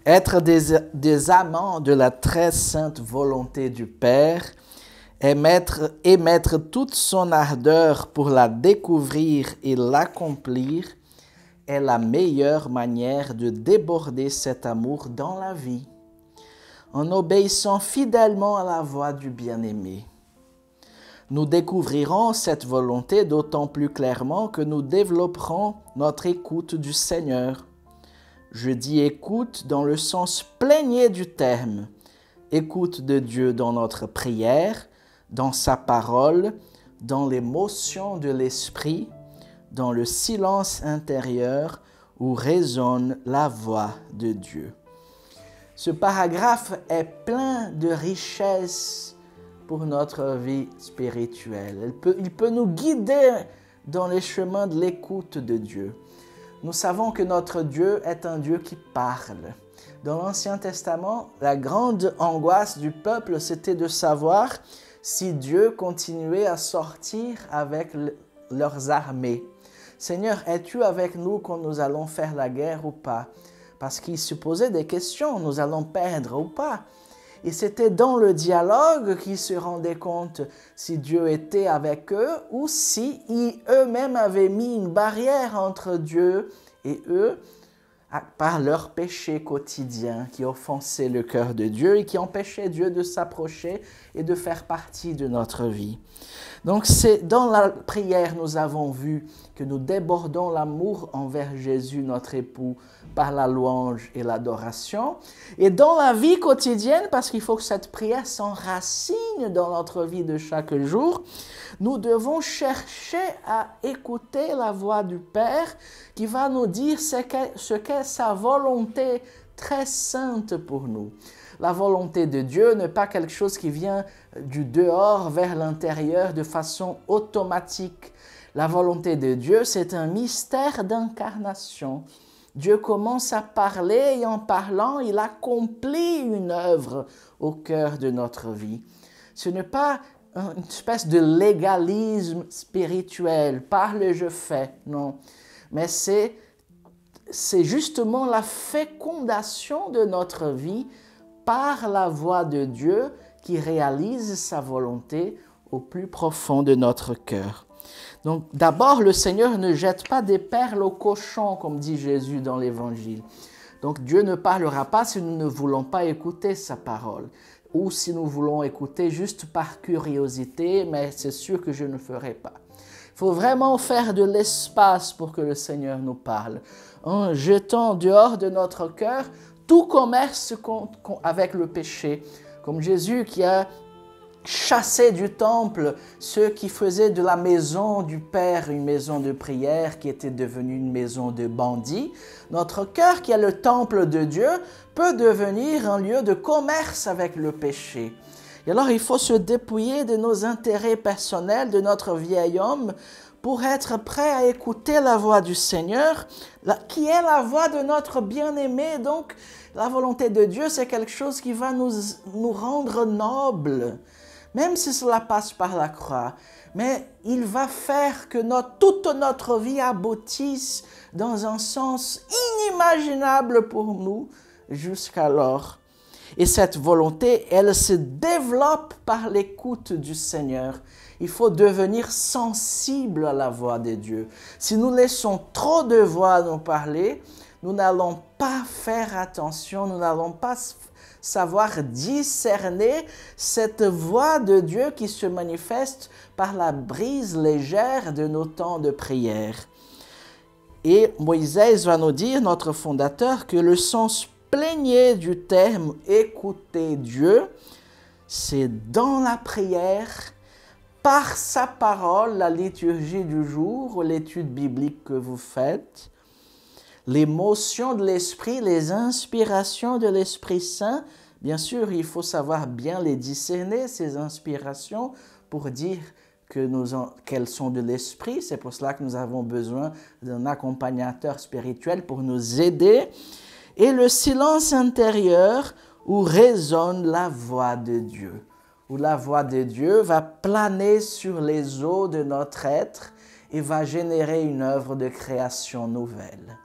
Être des amants de la très sainte volonté du Père et mettre toute son ardeur pour la découvrir et l'accomplir est la meilleure manière de déborder cet amour dans la vie, en obéissant fidèlement à la voix du bien-aimé. Nous découvrirons cette volonté d'autant plus clairement que nous développerons notre écoute du Seigneur. Je dis écoute dans le sens plénier du terme. Écoute de Dieu dans notre prière, dans sa parole, dans l'émotion de l'esprit, dans le silence intérieur où résonne la voix de Dieu. Ce paragraphe est plein de richesses pour notre vie spirituelle. Il peut nous guider dans les chemins de l'écoute de Dieu. Nous savons que notre Dieu est un Dieu qui parle. Dans l'Ancien Testament, la grande angoisse du peuple, c'était de savoir si Dieu continuait à sortir avec leurs armées. Seigneur, es-tu avec nous quand nous allons faire la guerre ou pas? Parce qu'ils se posaient des questions, nous allons perdre ou pas? Et c'était dans le dialogue qu'ils se rendaient compte si Dieu était avec eux ou si eux-mêmes avaient mis une barrière entre Dieu et eux par leur péché quotidien qui offensait le cœur de Dieu et qui empêchait Dieu de s'approcher et de faire partie de notre vie. Donc c'est dans la prière, nous avons vu que nous débordons l'amour envers Jésus, notre époux, par la louange et l'adoration. Et dans la vie quotidienne, parce qu'il faut que cette prière s'enracine dans notre vie de chaque jour, nous devons chercher à écouter la voix du Père qui va nous dire ce qu'est sa volonté très sainte pour nous. La volonté de Dieu n'est pas quelque chose qui vient du dehors vers l'intérieur de façon automatique. La volonté de Dieu, c'est un mystère d'incarnation. Dieu commence à parler et en parlant, il accomplit une œuvre au cœur de notre vie. Ce n'est pas une espèce de légalisme spirituel, parle et je fais, non. Mais c'est justement la fécondation de notre vie par la voix de Dieu qui réalise sa volonté au plus profond de notre cœur. Donc d'abord, le Seigneur ne jette pas des perles aux cochons, comme dit Jésus dans l'Évangile. Donc Dieu ne parlera pas si nous ne voulons pas écouter sa parole, ou si nous voulons écouter juste par curiosité, mais c'est sûr que je ne ferai pas. Il faut vraiment faire de l'espace pour que le Seigneur nous parle, en jetant dehors de notre cœur tout commerce avec le péché, comme Jésus qui a chassé du temple ceux qui faisaient de la maison du Père une maison de prière qui était devenue une maison de bandits. Notre cœur, qui est le temple de Dieu, peut devenir un lieu de commerce avec le péché. Et alors, il faut se dépouiller de nos intérêts personnels, de notre vieil homme, pour être prêt à écouter la voix du Seigneur, qui est la voix de notre bien-aimé. Donc, la volonté de Dieu, c'est quelque chose qui va nous rendre nobles, même si cela passe par la croix. Mais il va faire que toute notre vie aboutisse dans un sens inimaginable pour nous jusqu'alors. Et cette volonté, elle se développe par l'écoute du Seigneur. Il faut devenir sensible à la voix de Dieu. Si nous laissons trop de voix nous parler, nous n'allons pas faire attention, nous n'allons pas savoir discerner cette voix de Dieu qui se manifeste par la brise légère de nos temps de prière. Et Moïse va nous dire, notre fondateur, que le sens plénier du terme « écouter Dieu », c'est dans la prière, par sa parole, la liturgie du jour ou l'étude biblique que vous faites, l'émotion de l'Esprit, les inspirations de l'Esprit Saint. Bien sûr, il faut savoir bien les discerner, ces inspirations, pour dire qu'elles sont de l'Esprit. C'est pour cela que nous avons besoin d'un accompagnateur spirituel pour nous aider. Et le silence intérieur où résonne la voix de Dieu, où la voix de Dieu va planer sur les eaux de notre être et va générer une œuvre de création nouvelle.